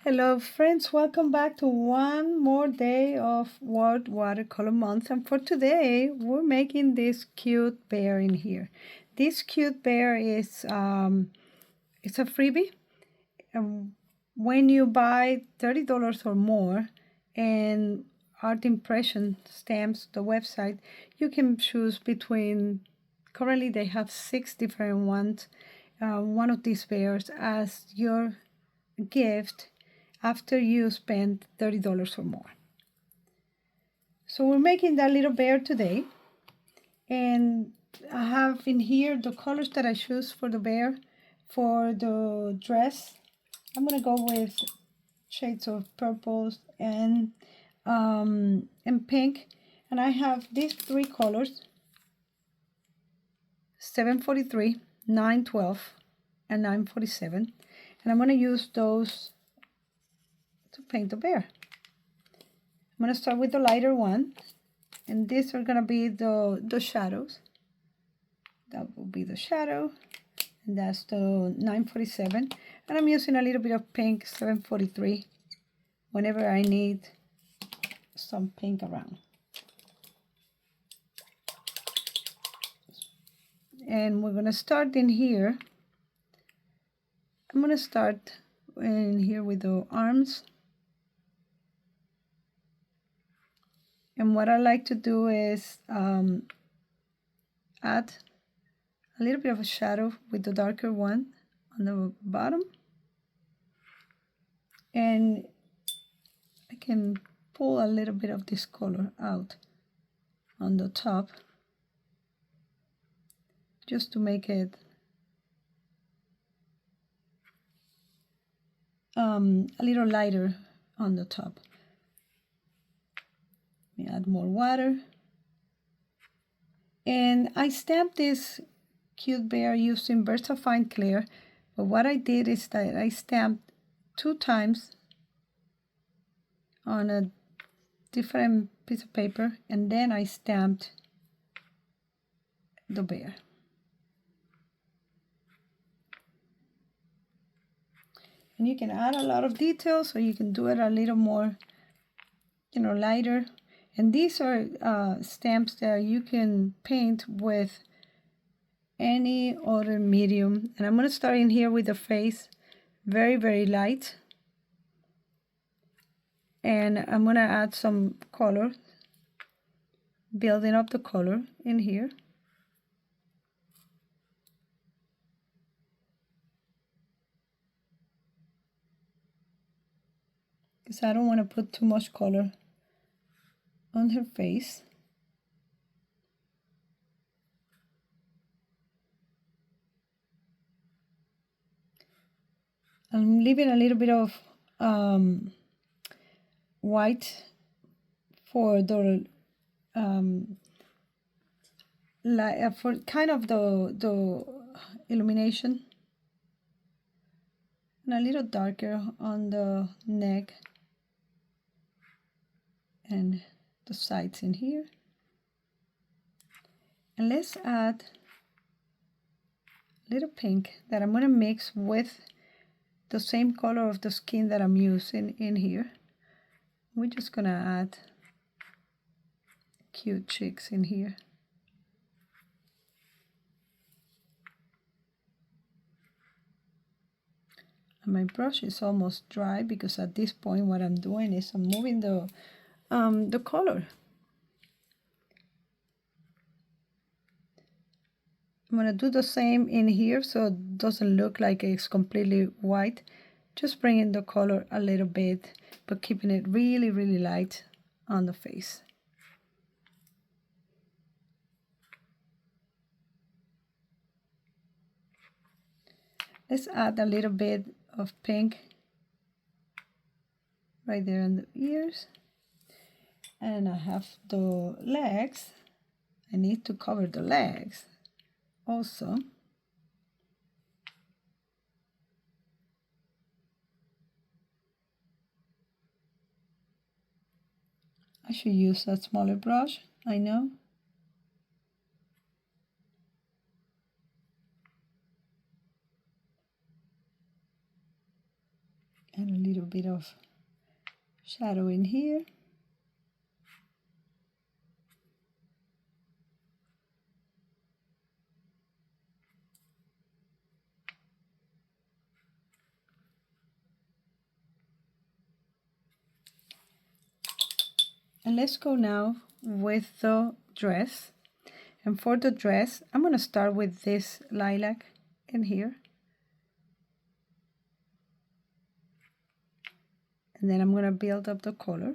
Hello friends, welcome back to one more day of World Watercolor Month, and for today we're making this cute bear in here. This cute bear is it's a freebie. When you buy $30 or more and Art Impression stamps the website, you can choose between, currently they have 6 different ones, one of these bears as your gift after you spend $30 or more. So we're making that little bear today, and I have in here the colors that I choose for the bear. For the dress, I'm gonna go with shades of purples and pink, and I have these 3 colors: 743, 912, and 947, and I'm gonna use those to paint the bear. I'm going to start with the lighter one, and these are going to be the shadows. That will be the shadow, and that's the 947. And I'm using a little bit of pink, 743, whenever I need some pink around. And we're going to start in here. I'm going to start in here with the arms. And what I like to do is add a little bit of a shadow with the darker one on the bottom. And I can pull a little bit of this color out on the top just to make it a little lighter on the top. Let me add more water. And I stamped this cute bear using VersaFine Clear, but what I did is that I stamped 2 times on a different piece of paper, and then I stamped the bear. And you can add a lot of details, or you can do it a little more, lighter. And these are stamps that you can paint with any other medium. And I'm going to start in here with the face, very, very light. And I'm going to add some color, building up the color in here. Because I don't want to put too much color on her face. I'm leaving a little bit of white for the for kind of the illumination, and a little darker on the neck and the sides in here. And let's add a little pink that I'm going to mix with the same color of the skin that I'm using in here. We're just going to add cute cheeks in here. And my brush is almost dry, because at this point what I'm doing is I'm moving the color. I'm going to do the same in here so it doesn't look like it's completely white. Just bringing the color a little bit, but keeping it really, really light on the face. Let's add a little bit of pink right there on the ears. And I have the legs. I need to cover the legs also. I should use a smaller brush, I know. And a little bit of shadow in here. And let's go now with the dress. And for the dress, I'm going to start with this lilac in here. And then I'm going to build up the color.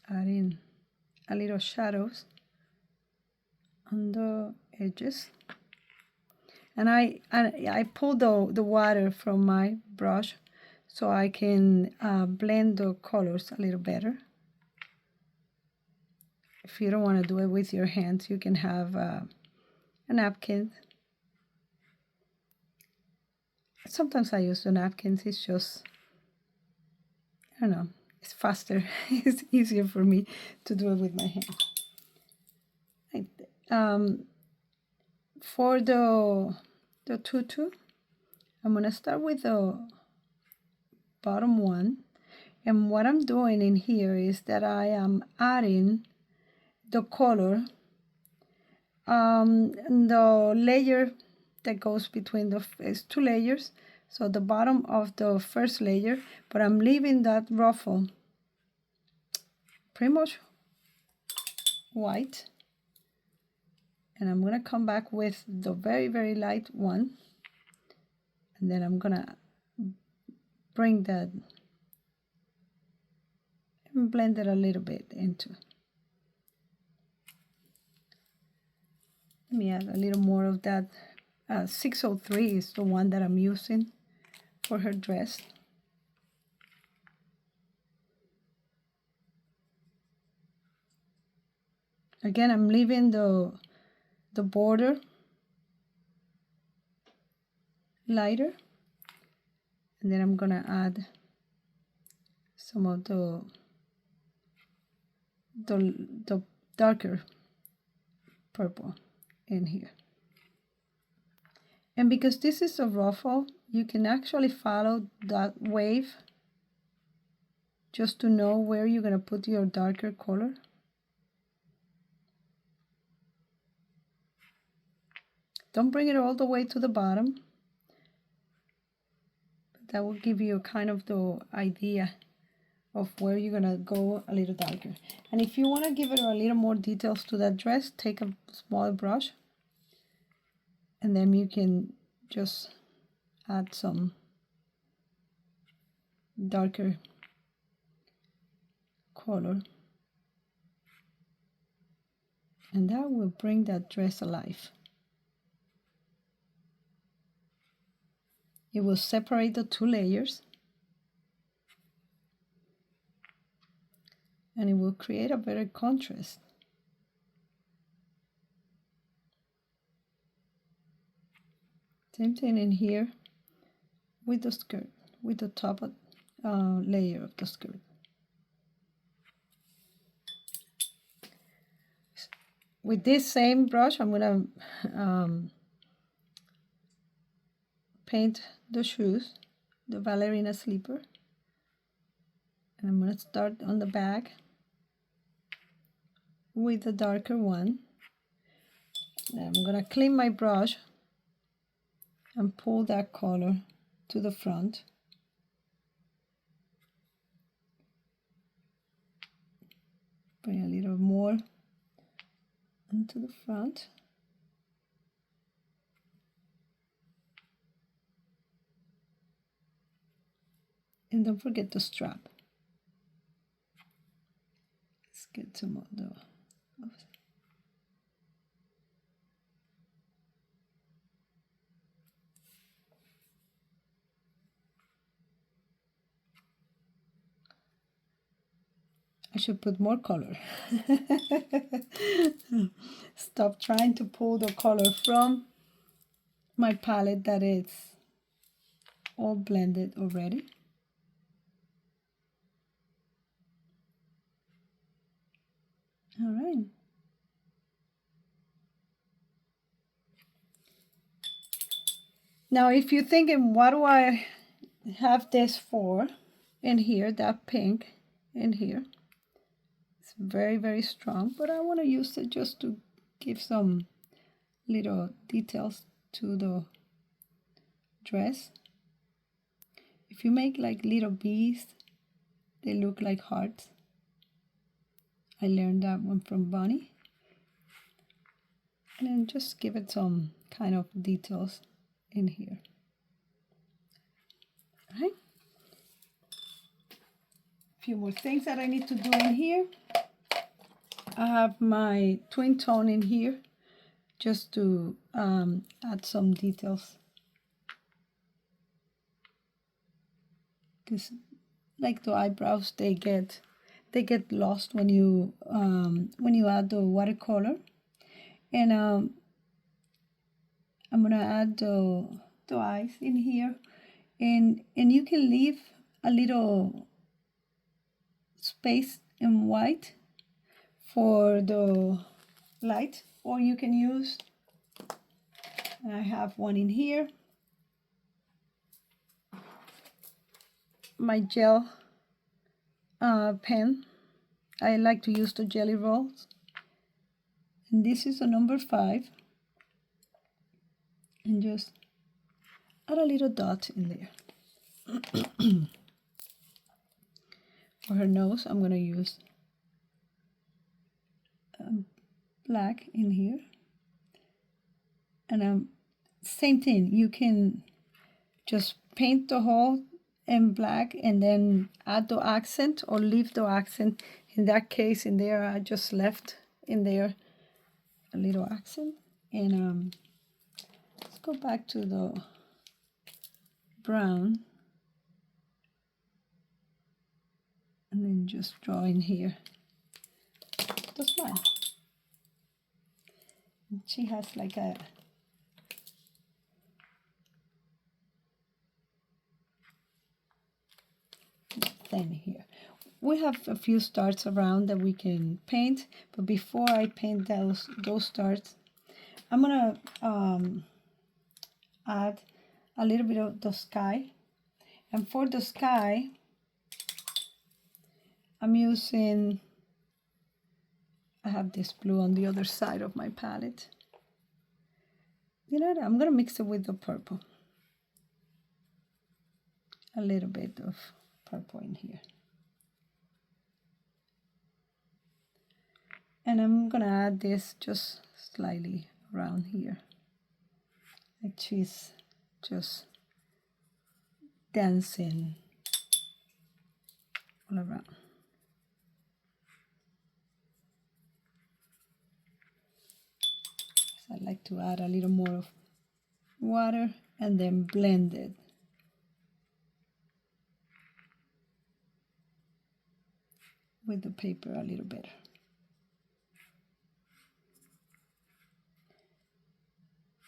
Adding a little shadows on the edges. And I pull the water from my brush so I can blend the colors a little better. If you don't want to do it with your hands, you can have a napkin. Sometimes I use the napkins. It's just, I don't know, it's faster. It's easier for me to do it with my hands. For the tutu, I'm going to start with the bottom one. And what I'm doing in here is that I am adding the color, the layer that goes between it's 2 layers. So the bottom of the first layer, but I'm leaving that ruffle pretty much white. And I'm going to come back with the very, very light one. And then I'm going to bring that and blend it a little bit into. Let me add a little more of that. 603 is the one that I'm using for her dress. Again, I'm leaving the border lighter, and then I'm gonna add some of the darker purple in here. And because this is a ruffle, you can actually follow that wave just to know where you're gonna put your darker color. Don't bring it all the way to the bottom. But that will give you kind of the idea of where you're gonna go a little darker. And if you want to give it a little more details to that dress, take a small brush and then you can just add some darker color, and that will bring that dress alive. It will separate the 2 layers, and it will create a better contrast. Same thing in here with the skirt, with the top layer of the skirt. With this same brush, I'm gonna paint the shoes, the ballerina slipper. And I'm gonna start on the back with the darker one. Then I'm gonna clean my brush and pull that color to the front. Bring a little more into the front. And don't forget the strap. Let's get some of the... I should put more color. Stop trying to pull the color from my palette that is all blended already. All right. Now, if you're thinking, what do I have this for? In here, that pink in here, it's very, very strong, but I want to use it just to give some little details to the dress. If you make like little bees, they look like hearts. I learned that one from Bonnie. And then just give it some kind of details in here. All right. A few more things that I need to do in here. I have my twin tone in here just to add some details. Because like the eyebrows, they get lost when you add the watercolor. And I'm gonna add the eyes in here, and you can leave a little space in white for the light, or you can use, I have one in here, my gel pen. I like to use the jelly rolls, and this is a number 5, and just add a little dot in there. For her nose, I'm going to use black in here. And same thing, you can just paint the whole in black and then add the accent or leave the accent. In that case, in there, I just left in there a little accent. And let's go back to the brown. And then just draw in here the smile. And she has like a thing here. We have a few stars around that we can paint, but before I paint those stars, I'm gonna add a little bit of the sky. And for the sky, I'm using, I have this blue on the other side of my palette. You know what? I'm gonna mix it with the purple. A little bit of purple in here. And I'm gonna add this just slightly around here. Like she's just dancing all around. So I like to add a little more of water and then blend it. With the paper a little better.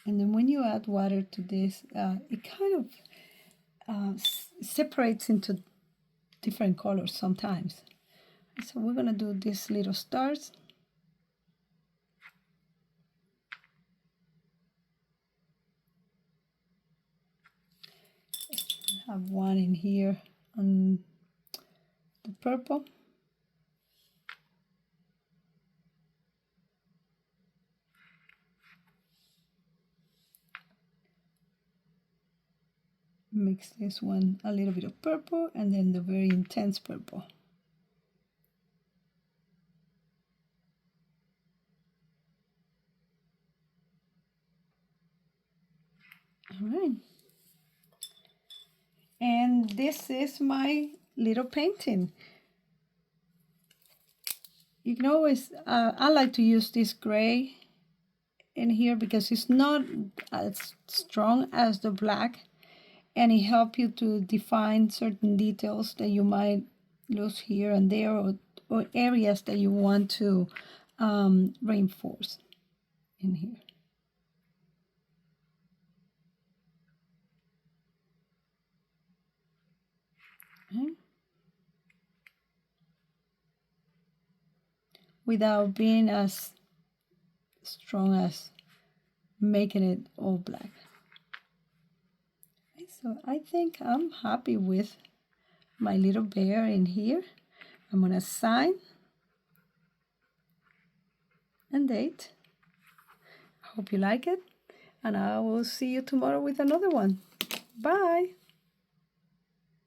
And then when you add water to this, it kind of separates into different colors sometimes. So we're gonna do these little stars. I have one in here on the purple. Mix this one a little bit of purple and then the very intense purple. All right. And this is my little painting. You can always, I like to use this gray in here because it's not as strong as the black, and it helps you to define certain details that you might lose here and there, or areas that you want to reinforce in here. Okay. Without being as strong as making it all black. So I think I'm happy with my little bear in here. I'm gonna sign and date. I hope you like it, and I will see you tomorrow with another one. Bye.